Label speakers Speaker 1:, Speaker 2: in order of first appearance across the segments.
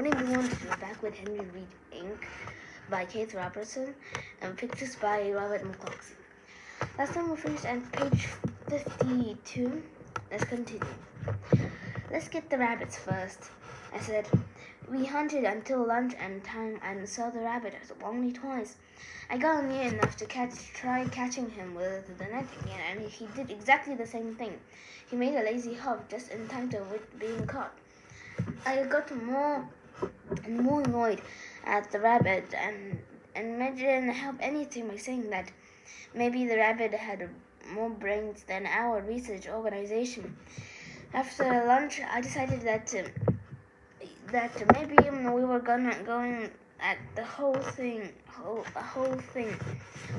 Speaker 1: Morning everyone, we're back with Henry Reed Inc. by Keith Robertson and pictures by Robert McCloskey. Last time we finished at page 52. Let's continue. Let's get the rabbits first. I said, we hunted until lunch and time and saw the rabbit only twice. I got near enough to try catching him with the net again, and he did exactly the same thing. He made a lazy hop just in time to avoid being caught. I got more and more annoyed at the rabbit and didn't help anything by saying that maybe the rabbit had more brains than our research organization. After lunch, I decided that maybe we were going at the whole thing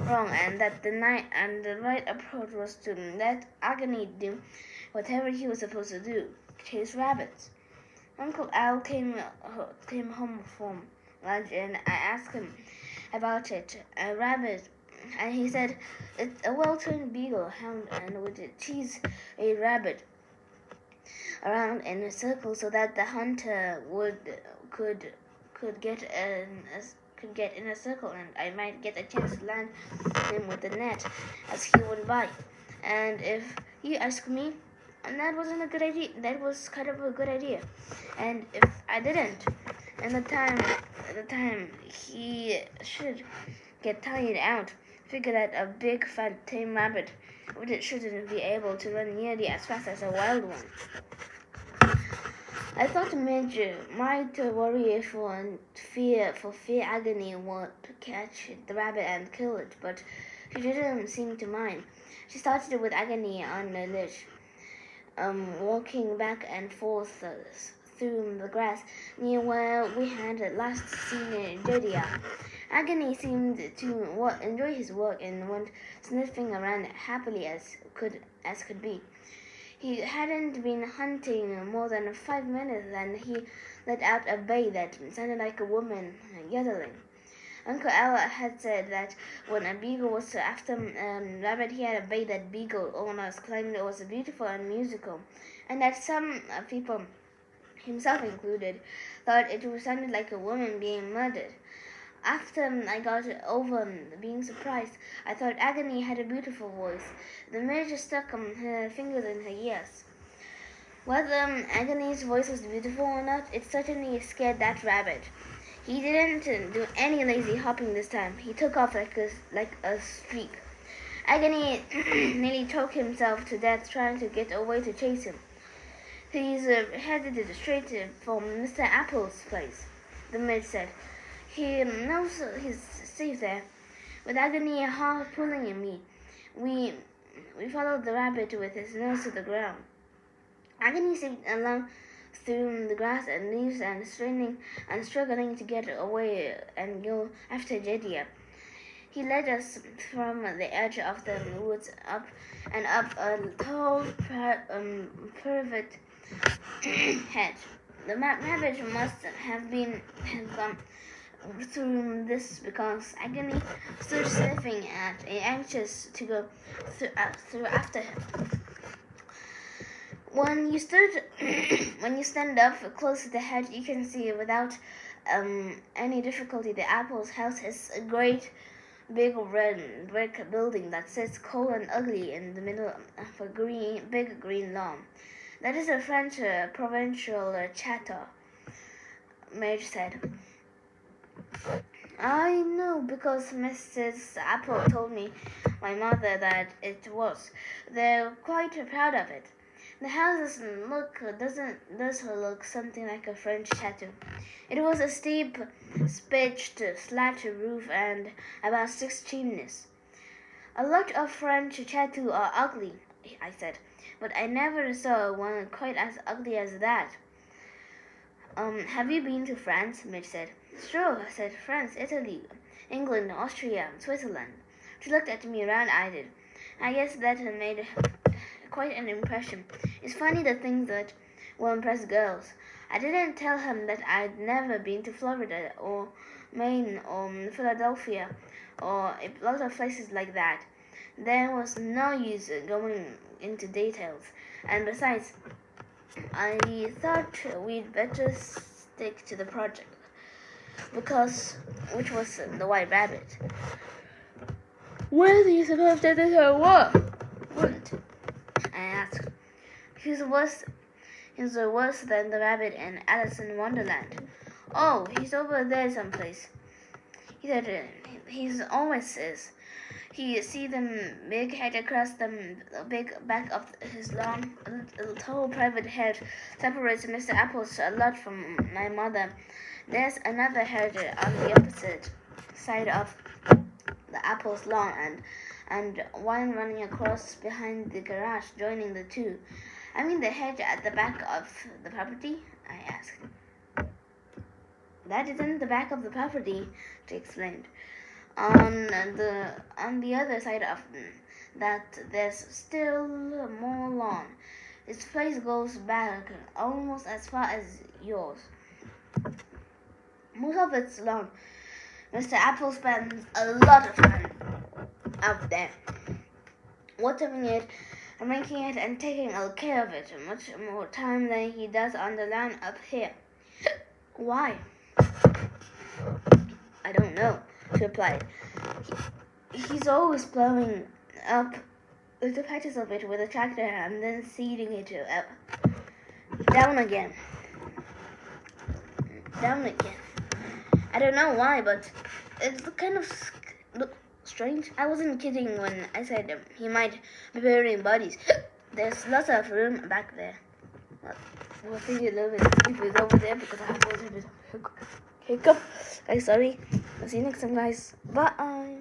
Speaker 1: wrong, and that the right approach was to let Agony do whatever he was supposed to do, chase rabbits. Uncle Al came home from lunch, and I asked him about it. A rabbit, and he said it's a well-trained beagle hound and would tease a rabbit around in a circle so that the hunter could get in a circle, and I might get a chance to land him with the net as he went by. And if you ask me, and that wasn't a good idea. That was kind of a good idea. And if I didn't, and the time he should get tired out, figure that a big fat tame rabbit shouldn't be able to run nearly as fast as a wild one. I thought Midge might worry for fear Agony would catch the rabbit and kill it, but she didn't seem to mind. She started with Agony on the ledge, walking back and forth through the grass near where we had last seen Jedediah. Agony seemed to enjoy his work and went sniffing around happily as could be. He hadn't been hunting more than 5 minutes and he let out a bay that sounded like a woman yodeling. Uncle Al had said that when a beagle was after rabbit, he had a bay that beagle owners claimed it was beautiful and musical, and that some people, himself included, thought it sounded like a woman being murdered. After I got over being surprised, I thought Agony had a beautiful voice. The Midge stuck her fingers in her ears. Whether Agony's voice was beautiful or not, it certainly scared that rabbit. He didn't do any lazy hopping this time. He took off like a streak. Agony nearly choked himself to death trying to get away to chase him. He's headed straight for Mr. Apple's place, the Midge said. He knows he's safe there. With Agony half pulling at me, we followed the rabbit with his nose to the ground. Agony slipped along through the grass and leaves and straining and struggling to get away and go after Jedediah. He led us from the edge of the woods up a tall privet hedge. The rabbit must have gone through this because Agony stood sniffing anxious to go through after him. When you stand up close to the hedge, you can see without any difficulty the Apple's house is a great big red brick building that sits cold and ugly in the middle of a big green lawn. That is a French provincial chateau, Midge said. I know because Mrs. Apple told my mother that it was. They're quite proud of it. The house does look something like a French chateau. It was a steep, pitched, slat roof and about 6 chimneys. A lot of French chateaux are ugly, I said, but I never saw one quite as ugly as that. Have you been to France? Midge said. Sure, I said. France, Italy, England, Austria, Switzerland. She looked at me round-eyed. I guess that made quite an impression. It's funny the things that will impress girls. I didn't tell him that I'd never been to Florida or Maine or Philadelphia or a lot of places like that. There was no use going into details. And besides, I thought we'd better stick to the project, which was the White Rabbit. Where do you suppose that is her wouldn't? I asked. He's worse than the rabbit in Alice in Wonderland. Oh, he's over there someplace. He said he always is. He see the big head across the big back of his long, tall private head separates Mr. Apples a lot from my mother. There's another head on the opposite side of the Apple's lawn and one running across behind the garage, joining the two. I mean the hedge at the back of the property? I asked. That isn't the back of the property, she explained. On the other side of that, there's still more lawn. This place goes back almost as far as yours. Most of it's lawn. Mr. Apple spends a lot of time out there, watering it and making it and taking care of it, much more time than he does on the lawn up here. Why? I don't know, she replied. He's always plowing up little patches of it with a tractor and then seeding it up. Down again. I don't know why, but it's kind of strange. I wasn't kidding when I said he might be burying bodies. There's lots of room back there. Well, we'll see a little bit if it's over there because I have a little bit of hiccup. Guys, sorry. I'll see you next time, guys. Bye.